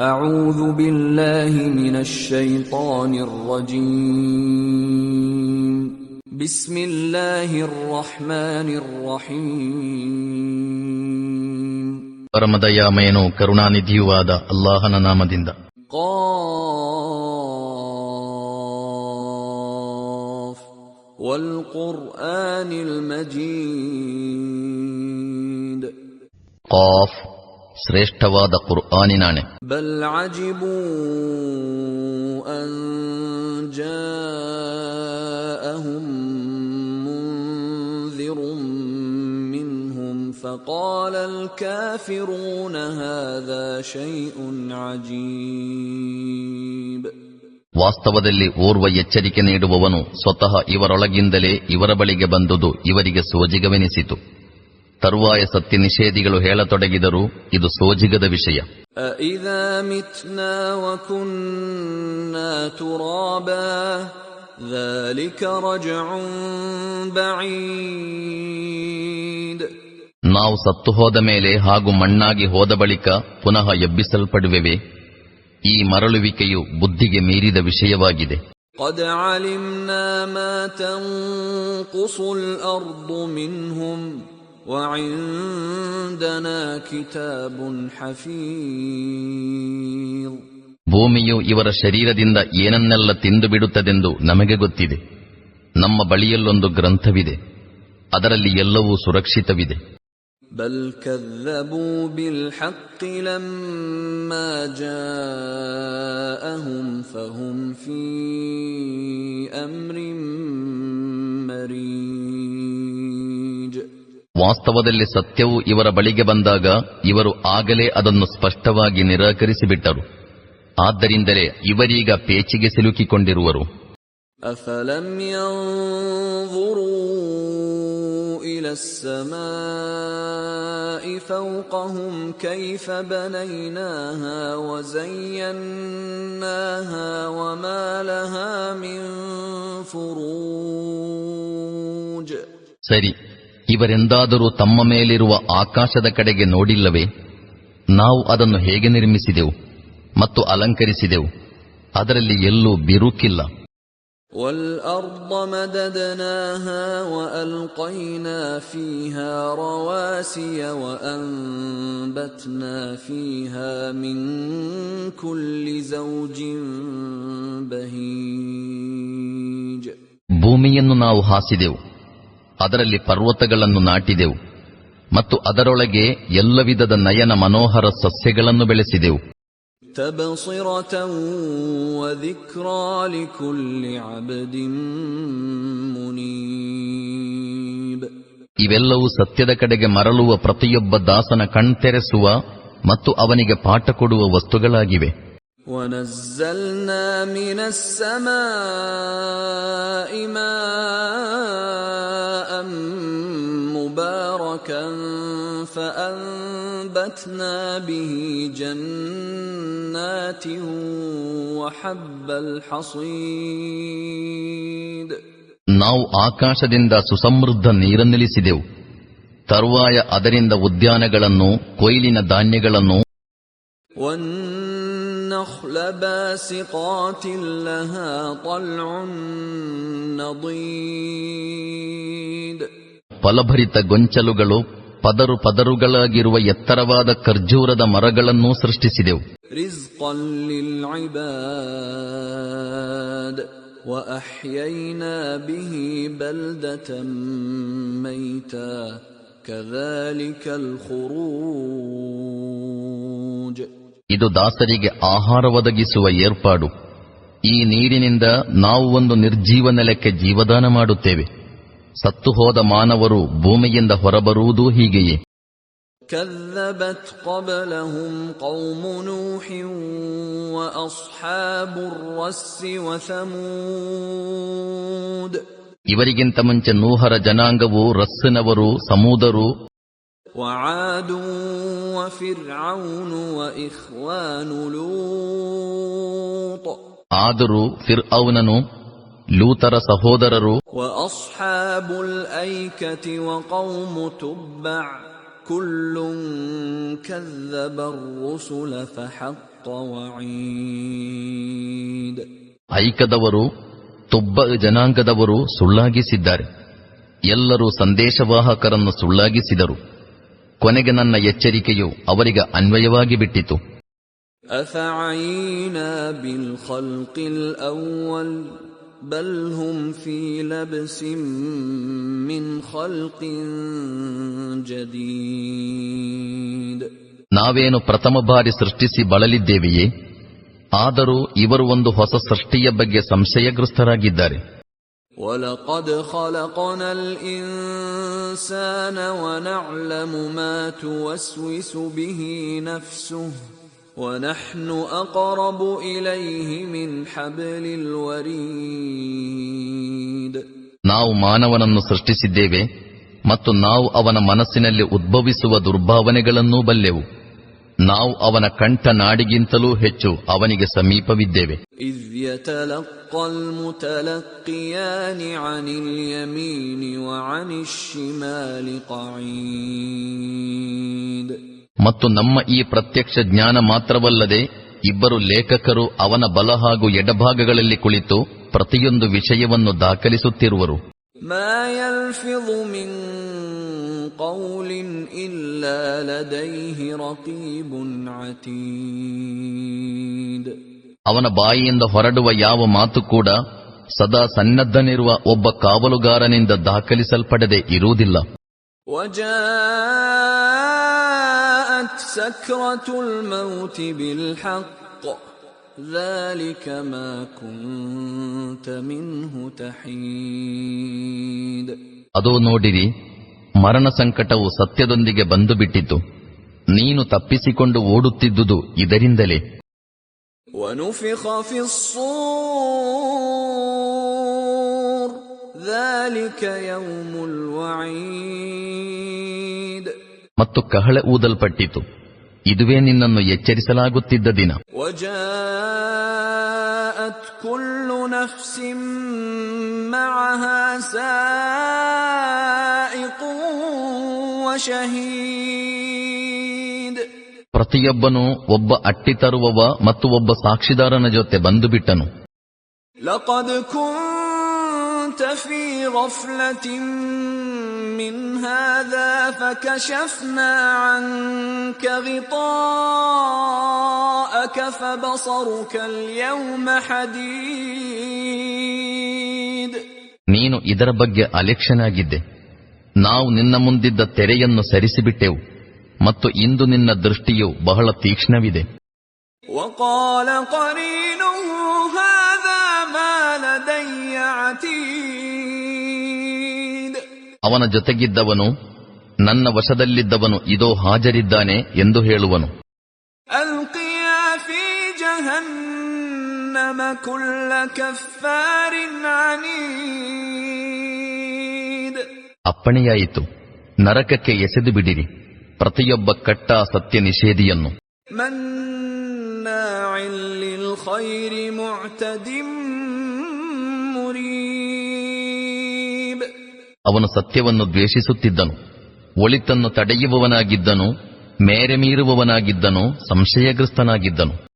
أعوذ بالله من الشيطان الرجيم بسم الله الرحمن الرحيم ಪರಮದಯಾಮಯನೂ ಕರುಣಾನಿಧಿಯೂ ಆದ ಅಲ್ಲಾಹನ ನಾಮದಿಂದ. قاف والقرآن المجيد ಕಾಫ್ ಶ್ರೇಷ್ಠವಾದ ಕುರ್ಆನಿನಾಣೆ. ಬಲ್ ಅಜಿಬೂ ಅನ್ ಜಾಅಹುಂ ಮುಂದಿರುಂ ಮಿನ್ಹುಂ ಫಕಾಲ ಅಲ್ ಕಾಫಿರೂನ ಹಾದಾ ಶೈಉನ್ ಅಜೀಬ್. ವಾಸ್ತವದಲ್ಲಿ ಓರ್ವ ಎಚ್ಚರಿಕೆ ನೀಡುವವನು ಸ್ವತಃ ಇವರೊಳಗಿಂದಲೇ ಇವರ ಬಳಿಗೆ ಬಂದುದು ಇವರಿಗೆ ಸೋಜಿಗವೆನಿಸಿತು. ತರುವಾಯ ಸತ್ಯ ನಿಷೇಧಿಗಳು ಹೇಳತೊಡಗಿದರು, ಇದು ಸೋಜಿಗದ ವಿಷಯ. ಅಇದಾ ಮಿತ್ನಾ ವಕುನ್ನಾ ತುರಾಬಾ ذلك رجع بعيد. ನಾವು ಸತ್ತು ಹೋದ ಮೇಲೆ ಹಾಗೂ ಮಣ್ಣಾಗಿ ಹೋದ ಬಳಿಕ ಪುನಃ ಎಬ್ಬಿಸಲ್ಪಡುವೆವೆ. ಈ ಮರಳುವಿಕೆಯು ಬುದ್ಧಿಗೆ ಮೀರಿದ ವಿಷಯವಾಗಿದೆ. قد علمنا ما تنقص الأرض منهم وعندنا كتاب حفيظ. ಭೂಮಿಯು ಇವರ ಶರೀರದಿಂದ ಏನನ್ನೆಲ್ಲ ತಿಂದು ಬಿಡುತ್ತದೆಂದು ನಮಗೆ ಗೊತ್ತಿದೆ. ನಮ್ಮ ಬಳಿಯಲ್ಲೊಂದು ಗ್ರಂಥವಿದೆ, ಅದರಲ್ಲಿ ಎಲ್ಲವೂ ಸುರಕ್ಷಿತವಿದೆ. ಬಲ್ ಕذبೂ ಬಿಲ್ಹಕ್ ಲಮ್ಮಾ ಜಾಅಹುಂ ಫಹುಂ ಫೀ ಅಮ್ರಿನ್ ಮರೀಜ್. ವಾಸ್ತವದಲ್ಲಿ ಸತ್ಯವು ಇವರ ಬಳಿಗೆ ಬಂದಾಗ ಇವರು ಆಗಲೇ ಅದನ್ನು ಸ್ಪಷ್ಟವಾಗಿ ನಿರಾಕರಿಸಿಬಿಟ್ಟರು. ಆದ್ದರಿಂದಲೇ ಇವರೀಗ ಪೇಚಿಗೆ ಸಿಲುಕಿಕೊಂಡಿರುವರು. ಅಫಲಂ ಯಂظುರೂ ಇಲಾ السماء فوقهم كيف بنيناها وزيناها وما لها من فروج. ಸರಿ, ಇವರೆಂದಾದರೂ ತಮ್ಮ ಮೇಲಿರುವ ಆಕಾಶದ ಕಡೆಗೆ ನೋಡಿಲ್ಲವೇ? ನಾವು ಅದನ್ನು ಹೇಗೆ ನಿರ್ಮಿಸಿದೆವು ಮತ್ತು ಅಲಂಕರಿಸಿದೆವು, ಅದರಲ್ಲಿ ಎಲ್ಲೂ ಬಿರುಕಿಲ್ಲ. وَالْأَرْضَ مَدَدْنَاهَا وَأَلْقَيْنَا فِيهَا رَوَاسِيَ وَأَنبَتْنَا فِيهَا مِن كُلِّ زَوْجٍ بَهِيجٍ. ಭೂಮಿಯನ್ನು ನಾವು ಹಾಸಿದೆವು, ಅದರಲ್ಲಿ ಪರ್ವತಗಳನ್ನು ನಾಟಿದೆವು ಮತ್ತು ಅದರೊಳಗೆ ಎಲ್ಲ ವಿಧದ ನಯನ ಮನೋಹರ ಸಸ್ಯಗಳನ್ನು ಬೆಳೆಸಿದೆವು. ತಬ್ಸಿರತನ್ ವದಿಕ್ರಾ ಲಿಕುಲ್ಲಿ ಅಬ್ದಿನ್ ಮುನೀಬ್. ಇವೆಲ್ಲವೂ ಸತ್ಯದ ಕಡೆಗೆ ಮರಳುವ ಪ್ರತಿಯೊಬ್ಬ ದಾಸನ ಕಣ್ತೆರೆಸುವ ಮತ್ತು ಅವನಿಗೆ ಪಾಠ ಕೊಡುವ ವಸ್ತುಗಳಾಗಿವೆ. ವನಜ್ಜಲ್ನಾ ಮಿನಸ್ ಸಲಾኢ ಮಾಅನ್ ಮುಬಾರಕನ್ فأنبتنا به جنات وحب الحصيد. ನಾವು ಆಕಾಶದಿಂದ ಸುಸಮೃದ್ಧ ನೀರನ್ನಿಳಿಸಿದೆವು. ತರುವಾಯ ಅದರಿಂದ ಉದ್ಯಾನಗಳನ್ನು, ಕೊಯ್ಲಿನ ಧಾನ್ಯಗಳನ್ನು, والنخل باسقات لها طلع نضيد. ಫಲಭರಿತ ಗೊಂಚಲುಗಳು, ಪದರು ಪದರುಗಳಾಗಿರುವ ಎತ್ತರವಾದ ಖರ್ಜೂರದ ಮರಗಳನ್ನೂ ಸೃಷ್ಟಿಸಿದೆವು. ರಿಜ್ಕನ್ ಲಿಲ್ಇಬಾದ್ ವಅಹ್ಯೈನಾ ಬಿಹಿ ಬಲ್ದತನ್ ಮೈತಾ ಕذಾಲಿಕಲ್ ಖುರೂಜ್. ಇದು ದಾಸರಿಗೆ ಆಹಾರ ಒದಗಿಸುವ ಏರ್ಪಾಡು. ಈ ನೀರಿನಿಂದ ನಾವು ಒಂದು ನಿರ್ಜೀವ ನೆಲಕ್ಕೆ ಜೀವದಾನ ಮಾಡುತ್ತೇವೆ. ಸತ್ತು ಹೋದ ಮಾನವರು ಭೂಮಿಯಿಂದ ಹೊರಬರುವುದೂ ಹೀಗೆಯೇ. ಕذಬತ್ قبلهم قوم نوح وأصحاب الرس وثمود. ಇವರಿಗಿಂತ ಮುಂಚೆ ನೂಹರ ಜನಾಂಗವು, ರಸ್ಸಿನವರು, ಸಮೂದರು, وعاد وفرعون وإخوان لوط. ಆದರೂ ಫಿರ್ಔನನು, ಲೂತರ ಸಹೋದರರು, ವಅಸ್ಹಾಬುಲ್ ಐಕತಿ ವಕೌಮ ತುಬ್ಬዕ ಕುಲ್ಲುನ್ ಕzzಬ الرسل فحق وعيد. ಐಕದವರು ತೊಬ್ಬ ಜನಾಂಗದವರು ಸುಳ್ಳಾಗಿಸಿದ್ದಾರೆ. ಎಲ್ಲರೂ ಸಂದೇಶವಾಹಕರನ್ನು ಸುಳ್ಳಾಗಿಸಿದರು. ಕೊನೆಗೆ ನನ್ನ ಎಚ್ಚರಿಕೆಯು ಅವರಿಗೆ ಅನ್ವಯವಾಗಿ ಬಿಟ್ಟಿತು. أفعينا بالخلق الأول بل هم في لبس من خلق جديد. ನಾವೇನು ಪ್ರಥಮ ಬಾರಿ ಸೃಷ್ಟಿಸಿ ಬಳಲಿದ್ದೇವೆಯೇ? ಆದರೂ ಇವರು ಒಂದು ಹೊಸ ಸೃಷ್ಟಿಯ ಬಗ್ಗೆ ಸಂಶಯಗ್ರಸ್ತರಾಗಿದ್ದಾರೆ. وَلَقَدْ خَلَقْنَا الْإِنسَانَ وَنَعْلَمُ مَا تُوَسْوِسُ بِهِ نَفْسُهُ وَنَحْنُ أَقْرَبُ إِلَيْهِ مِنْ حَبْلِ الْوَرِيدِ. ನಾವು ಮಾನವನನ್ನು ಸೃಷ್ಟಿಸಿದ್ದೇವೆ ಮತ್ತು ನಾವು ಅವನ ಮನಸ್ಸಿನಲ್ಲಿ ಉದ್ಭವಿಸುವ ದುರ್ಭಾವನೆಗಳನ್ನೂ ಬಲ್ಲೆವು. ನಾವು ಅವನ ಕಂಠ ನಾಡಿಗಿಂತಲೂ ಹೆಚ್ಚು ಅವನಿಗೆ ಸಮೀಪವಿದ್ದೇವೆ. إِذْ يَتَلَقَّى الْمُتَلَقِّيَانِ عَنِ الْيَمِينِ وَعَنِ الشِّمَالِ قَعِيدٌ. ಮತ್ತು ನಮ್ಮ ಈ ಪ್ರತ್ಯಕ್ಷ ಜ್ಞಾನ ಮಾತ್ರವಲ್ಲದೆ ಇಬ್ಬರು ಲೇಖಕರು ಅವನ ಬಲ ಹಾಗೂ ಎಡಭಾಗಗಳಲ್ಲಿ ಕುಳಿತು ಪ್ರತಿಯೊಂದು ವಿಷಯವನ್ನು ದಾಖಲಿಸುತ್ತಿರುವರು. مَا يَلْفِظُ مِنْ قَوْلٍ إِلَّا لَدَيْهِ رَقِيبٌ عَتِيدٌ. ಅವನ ಬಾಯಿಯಿಂದ ಹೊರಡುವ ಯಾವ ಮಾತು ಕೂಡ ಸದಾ ಸನ್ನದ್ಧನಿರುವ ಒಬ್ಬ ಕಾವಲುಗಾರನಿಂದ ದಾಖಲಿಸಲ್ಪಡದೆ ಇರುವುದಿಲ್ಲ. وَجَاءَتْ سَكْرَةُ الْمَوْتِ بِالْحَقِّ ذَلِكَ مَا كُنْتَ مِنْهُ تَحِيدُ. ಅದೋ ನೋಡಿರಿ, ಮರಣ ಸಂಕಟವು ಸತ್ಯದೊಂದಿಗೆ ಬಂದು ಬಿಟ್ಟಿತು. ನೀನು ತಪ್ಪಿಸಿಕೊಂಡು ಓಡುತ್ತಿದ್ದುದು ಇದರಿಂದಲೇ. وَنُفِخَ فِي الصُّورِ ذَلِكَ يَوْمُ الْوَعِيدِ. ಮತ್ತು ಕಹಳೆ ಊದಲ್ಪಟ್ಟಿತು. ಇದುವೇ ನಿನ್ನನ್ನು ಎಚ್ಚರಿಸಲಾಗುತ್ತಿದ್ದ ದಿನ. وَجَاءَتْ كُلُّ نَفْسٍ مَعَهَا سَائِقٌ وَشَهِيدٌ. ಪ್ರತಿಯೊಬ್ಬನೂ ಒಬ್ಬ ಅಟ್ಟಿ ತರುವವ ಮತ್ತು ಒಬ್ಬ ಸಾಕ್ಷಿದಾರನ ಜೊತೆ ಬಂದು ಬಿಟ್ಟನು. لَقَدْ كُنْتَ فِي غَفْلَةٍ مِّنْ هَذَا فَكَشَفْنَا عَنْكَ غِطَاءَكَ فَبَصَرُكَ الْيَوْمَ حَدِيدٌ. ನೀನು ಇದರ ಬಗ್ಗೆ ಅಲೆಕ್ಷನಾಗಿದ್ದೆ. ನಾವು ನಿನ್ನ ಮುಂದಿದ್ದ ತೆರೆಯನ್ನು ಸರಿಸಿಬಿಟ್ಟೆವು ಮತ್ತು ಇಂದು ನಿನ್ನ ದೃಷ್ಟಿಯು ಬಹಳ ತೀಕ್ಷ್ಣವಿದೆ. وَقَالَ قَرِينُهُ هَذَا مَا لَدَيَّ عَتِيدٌ. ಅವನ ಜೊತೆಗಿದ್ದವನು, ನನ್ನ ವಶದಲ್ಲಿದ್ದವನು ಇದೋ ಹಾಜರಿದ್ದಾನೆ ಎಂದು ಹೇಳುವನು. أَلْقِيَا فِي جَهَنَّمَ كُلَّ كَفَّارٍ عَنِيدٍ. ಅಪ್ಪಣೆಯಾಯಿತು, ನರಕಕ್ಕೆ ಎಸೆದು ಬಿಡಿರಿ ಪ್ರತಿಯೊಬ್ಬ ಕಟ್ಟ ಸತ್ಯ ನಿಷೇಧಿಯನ್ನು. مَنَّاعٍ لِلْخَيْرِ مُعْتَدٍ مُرِيبٍ. ಅವನು ಸತ್ಯವನ್ನು ದ್ವೇಷಿಸುತ್ತಿದ್ದನು, ಒಳಿತನ್ನು ತಡೆಯುವವನಾಗಿದ್ದನು, ಮೇರೆ ಮೀರುವವನಾಗಿದ್ದನು, ಸಂಶಯಗ್ರಸ್ತನಾಗಿದ್ದನು.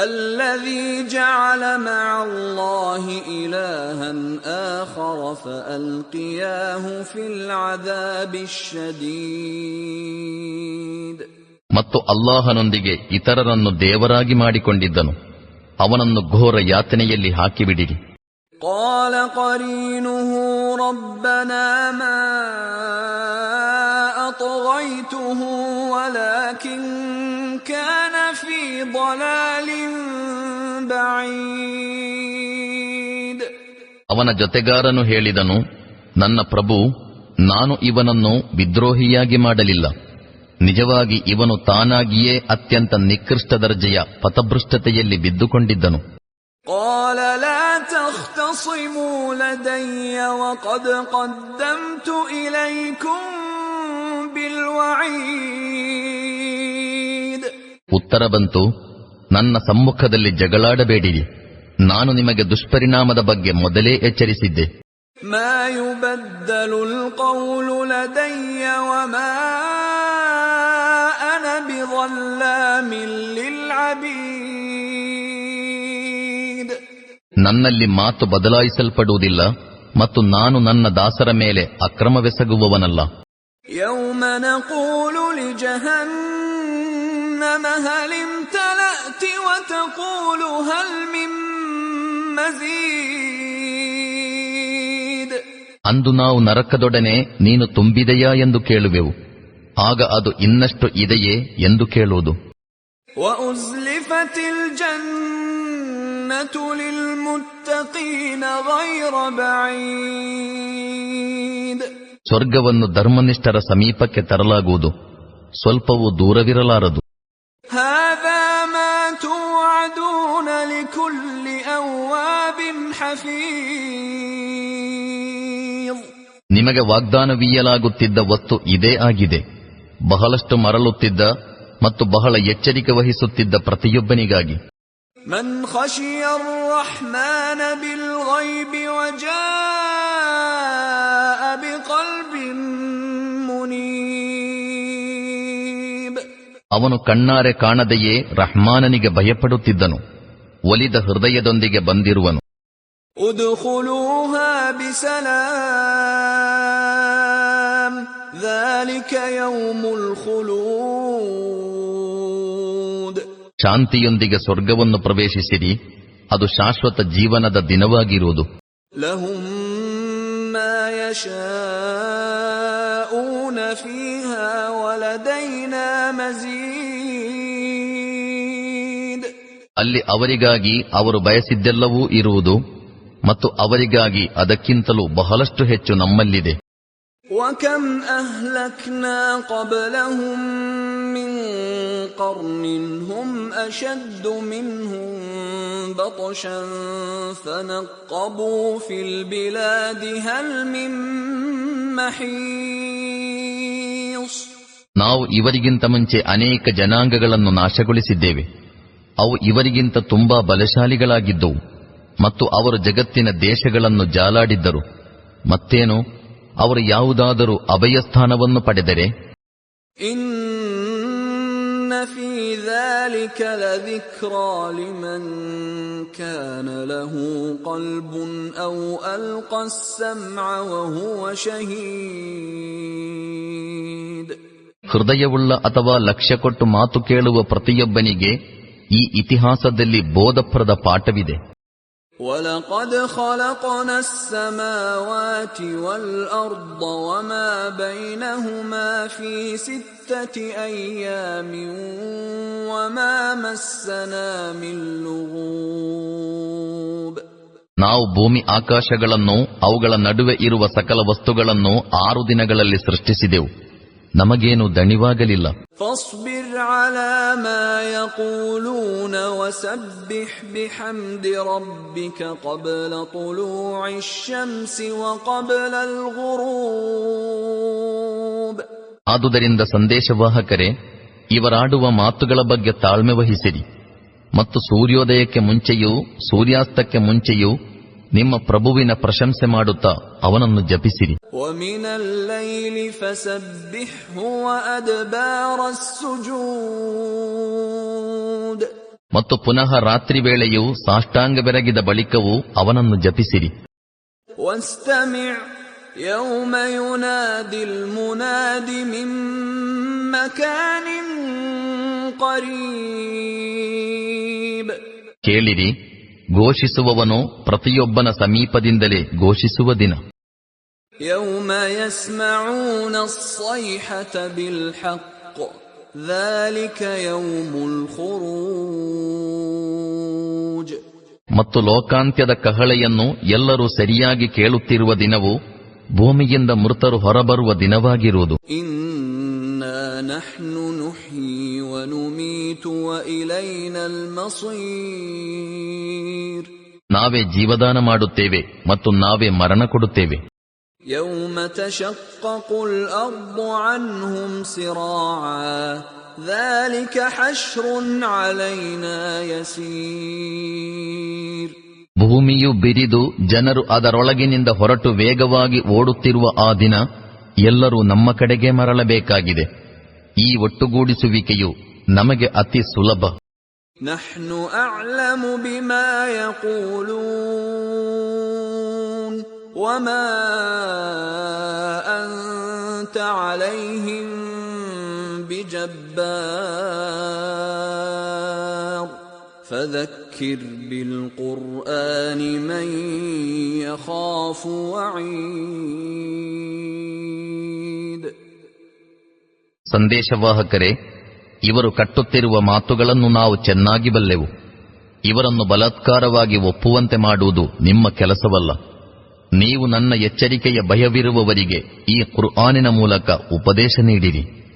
الذي جعل مع الله إلها آخر فألقياه في العذاب الشديد. ಮತ್ತು ಅಲ್ಲಾಹನೊಂದಿಗೆ ಇತರರನ್ನು ದೇವರಾಗಿ ಮಾಡಿಕೊಂಡಿದ್ದನು, ಅವನನ್ನು ಘೋರ ಯಾತನೆಯಲ್ಲಿ ಹಾಕಿಬಿಡಿರಿ. قال قرينه ربنا ما أطغيته ولكن كان في ضلال بعيد. ಅವನ ಜೊತೆಗಾರನು ಹೇಳಿದನು, ನನ್ನ ಪ್ರಭು, ನಾನು ಇವನನ್ನು ವಿದ್ರೋಹಿಯಾಗಿ ಮಾಡಲಿಲ್ಲ. ನಿಜವಾಗಿ ಇವನು ತಾನಾಗಿಯೇ ಅತ್ಯಂತ ನಿಕೃಷ್ಟ ದರ್ಜೆಯ ಪಥಭೃಷ್ಟತೆಯಲ್ಲಿ ಬಿದ್ದುಕೊಂಡಿದ್ದನು. قال لا تختصموا لدي وقد قدمت إليكم بالوعيد. ಉತ್ತರ ಬಂತು, ನನ್ನ ಸಮ್ಮುಖದಲ್ಲಿ ಜಗಳಾಡಬೇಡಿರಿ, ನಾನು ನಿಮಗೆ ದುಷ್ಪರಿಣಾಮದ ಬಗ್ಗೆ ಮೊದಲೇ ಎಚ್ಚರಿಸಿದ್ದೆ. ما يبدل القول لدي وما أنا بظلام للعبيد. عبيد ನನ್ನಲ್ಲಿ ಮಾತು ಬದಲಾಯಿಸಲ್ಪಡುವುದಿಲ್ಲ ಮತ್ತು ನಾನು ನನ್ನ ದಾಸರ ಮೇಲೆ ಅಕ್ರಮವೆಸಗುವವನಲ್ಲ. يوم نقول لجهنم هل امتلأت وتقول هل من مزيد ಅಂದು ನಾವು ನರಕದೊಡನೆ ನೀನು ತುಂಬಿದೆಯಾ ಎಂದು ಕೇಳುವೆವು. ಆಗ ಅದು ಇನ್ನಷ್ಟು ಇದೆಯೇ ಎಂದು ಕೇಳುವುದು. وأزلفت الجنة للمتقين غير بعيد ಸ್ವರ್ಗವನ್ನು ಧರ್ಮನಿಷ್ಠರ ಸಮೀಪಕ್ಕೆ ತರಲಾಗುವುದು, ಸ್ವಲ್ಪವೂ ದೂರವಿರಲಾರದು. هذا ما توعدون لكل أواب حفيظ ನಿಮಗೆ ವಾಗ್ದಾನವೀಯಲಾಗುತ್ತಿದ್ದ ವಸ್ತು ಇದೇ ಆಗಿದೆ, ಬಹಳಷ್ಟು ಮರಳುತ್ತಿದ್ದ ಮತ್ತು ಬಹಳ ಎಚ್ಚರಿಕೆ ವಹಿಸುತ್ತಿದ್ದ ಪ್ರತಿಯೊಬ್ಬನಿಗಾಗಿ. من خشي الرحمن بالغيب وجاء بقلب منيب ಅವನು ಕಣ್ಣಾರೆ ಕಾಣದೆಯೇ ರಹ್ಮಾನನಿಗೆ ಭಯಪಡುತ್ತಿದ್ದನು, ಒಲಿದ ಹೃದಯದೊಂದಿಗೆ ಬಂದಿರುವನು. ادخلوها بسلام ذلك يوم الخلود ಶಾಂತಿಯೊಂದಿಗೆ ಸ್ವರ್ಗವನ್ನು ಪ್ರವೇಶಿಸಿರಿ, ಅದು ಶಾಶ್ವತ ಜೀವನದ ದಿನವಾಗಿರುವುದು. لهم ما يشاءون فيها ولدينا مزيد ಅಲ್ಲಿ ಅವರಿಗಾಗಿ ಅವರು ಬಯಸಿದ್ದೆಲ್ಲವೂ ಇರುವುದು ಮತ್ತು ಅವರಿಗಾಗಿ ಅದಕ್ಕಿಂತಲೂ ಬಹಳಷ್ಟು ಹೆಚ್ಚು ನಮ್ಮಲ್ಲಿದೆ. وكم أهلكنا قبلهم من قرن هم أشد منهم بطشا فنقبوا في البلاد هل من محيص ನಾವು ಇವರಿಗಿಂತ ಮುಂಚೆ ಅನೇಕ ಜನಾಂಗಗಳನ್ನು ನಾಶಗೊಳಿಸಿದ್ದೇವೆ. ಅವು ಇವರಿಗಿಂತ ತುಂಬಾ ಬಲಶಾಲಿಗಳಾಗಿದ್ದವು ಮತ್ತು ಅವರು ಜಗತ್ತಿನ ದೇಶಗಳನ್ನು ಜಾಲಾಡಿದ್ದರು. ಮತ್ತೇನು, ಅವರು ಯಾವುದಾದರೂ ಅಭಯಸ್ಥಾನವನ್ನು ಪಡೆದರೆ إن في ذلك لذكرى لمن كان له قلب أو ألقى السمع وهو شهيد ಹೃದಯವುಳ್ಳ ಅಥವಾ ಲಕ್ಷ್ಯ ಕೊಟ್ಟು ಮಾತು ಕೇಳುವ ಪ್ರತಿಯೊಬ್ಬನಿಗೆ ಈ ಇತಿಹಾಸದಲ್ಲಿ ಬೋಧಪ್ರದ ಪಾಠವಿದೆ. وَلَقَدْ خَلَقْنَا السَّمَاوَاتِ وَالْأَرْضَ وَمَا بَيْنَهُمَا فِي 6 أَيَّامٍ وَمَا مَسَّنَا مِن لُغُوبٍ ನಾವು ಭೂಮಿ ಆಕಾಶಗಳನ್ನು ಅವುಗಳ ನಡುವೆ ಇರುವ ಸಕಲ ವಸ್ತುಗಳನ್ನು 6 ದಿನಗಳಲ್ಲಿ ಸೃಷ್ಟಿಸಿದೆವು, ನಮಗೇನು ದಣಿವಾಗಲಿಲ್ಲ. فاصبر على ما يقولون وسبح بحمد ربك قبل طلوع الشمس وقبل الغروب ಆದುದರಿಂದ ಸಂದೇಶವಾಹಕರೇ, ಇವರಾಡುವ ಮಾತುಗಳ ಬಗ್ಗೆ ತಾಳ್ಮೆ ವಹಿಸಿರಿ ಮತ್ತು ಸೂರ್ಯೋದಯಕ್ಕೆ ಮುಂಚೆಯೂ ಸೂರ್ಯಾಸ್ತಕ್ಕೆ ಮುಂಚೆಯೂ ನಿಮ್ಮ ಪ್ರಭುವಿನ ಪ್ರಶಂಸೆ ಮಾಡುತ್ತಾ ಅವನನ್ನು ಜಪಿಸಿರಿ. وَمِنَ اللَّيْلِ فَسَبِّحْهُ وَأَدْبَارَ السُّجُودِ ಮತ್ತು ಪುನಃ ರಾತ್ರಿ ವೇಳೆಯೂ ಸಾಷ್ಟಾಂಗ ಬೆರಗಿದ ಬಳಿಕವೂ ಅವನನ್ನು ಜಪಿಸಿರಿ. وَاسْتَمِعْ يَوْمَ يُنَادِي الْمُنَادِ مِن مَّكَانٍ قَرِيبٍ ಕೇಳಿರಿ, ಘೋಷಿಸುವವನು ಪ್ರತಿಯೊಬ್ಬನ ಸಮೀಪದಿಂದಲೇ ಘೋಷಿಸುವ ದಿನ. يَوْمَ يَسْمَعُونَ الصَّيْحَةَ بِالْحَقِّ ذَلِكَ يَوْمُ الْخُرُوجِ ಮತ್ತು ಲೋಕಾಂತ್ಯದ ಕಹಳೆಯನ್ನು ಎಲ್ಲರೂ ಸರಿಯಾಗಿ ಕೇಳುತ್ತಿರುವ ದಿನವು ಭೂಮಿಯಿಂದ ಮೃತರು ಹೊರಬರುವ ದಿನವಾಗಿರುವುದು. إِنَّا نَحْنُ نُحْيِي وَنُمِيتُ وَإِلَيْنَا الْمَصِيرُ ನಾವೇ ಜೀವದಾನ ಮಾಡುತ್ತೇವೆ ಮತ್ತು ನಾವೇ ಮರಣ ಕೊಡುತ್ತೇವೆ. يَوْمَ تَشَقَّقُ الْأَرْضُ عَنْهُمْ سِرَاعًا ذَلِكَ حَشْرٌ عَلَيْنَا يَسِيرٌ ಭೂಮಿಯು ಬಿರಿದು ಜನರು ಅದರೊಳಗಿನಿಂದ ಹೊರಟು ವೇಗವಾಗಿ ಓಡುತ್ತಿರುವ ಆ ದಿನ ಎಲ್ಲರೂ ನಮ್ಮ ಕಡೆಗೆ ಮರಳಬೇಕಾಗಿದೆ. ಈ ಒಟ್ಟುಗೂಡಿಸುವಿಕೆಯು ನಮಗೆ ಅತಿ ಸುಲಭ. نحن أعلم بما يقولون وما أنت عليهم بجبار فذكر بالقرآن من يخاف وعيد. ಸಂದೇಶವಾಹಕರೇ, ಇವರು ಕಟ್ಟುತ್ತಿರುವ ಮಾತುಗಳನ್ನು ನಾವು ಚೆನ್ನಾಗಿ ಬಲ್ಲೆವು. ಇವರನ್ನು ಬಲಾತ್ಕಾರವಾಗಿ ಒಪ್ಪುವಂತೆ ಮಾಡುವುದು ನಿಮ್ಮ ಕೆಲಸವಲ್ಲ. ನೀವು ನನ್ನ ಎಚ್ಚರಿಕೆಯ ಭಯವಿರುವವರಿಗೆ ಈ ಕುರ್ಆನಿನ ಮೂಲಕ ಉಪದೇಶ ನೀಡಿರಿ.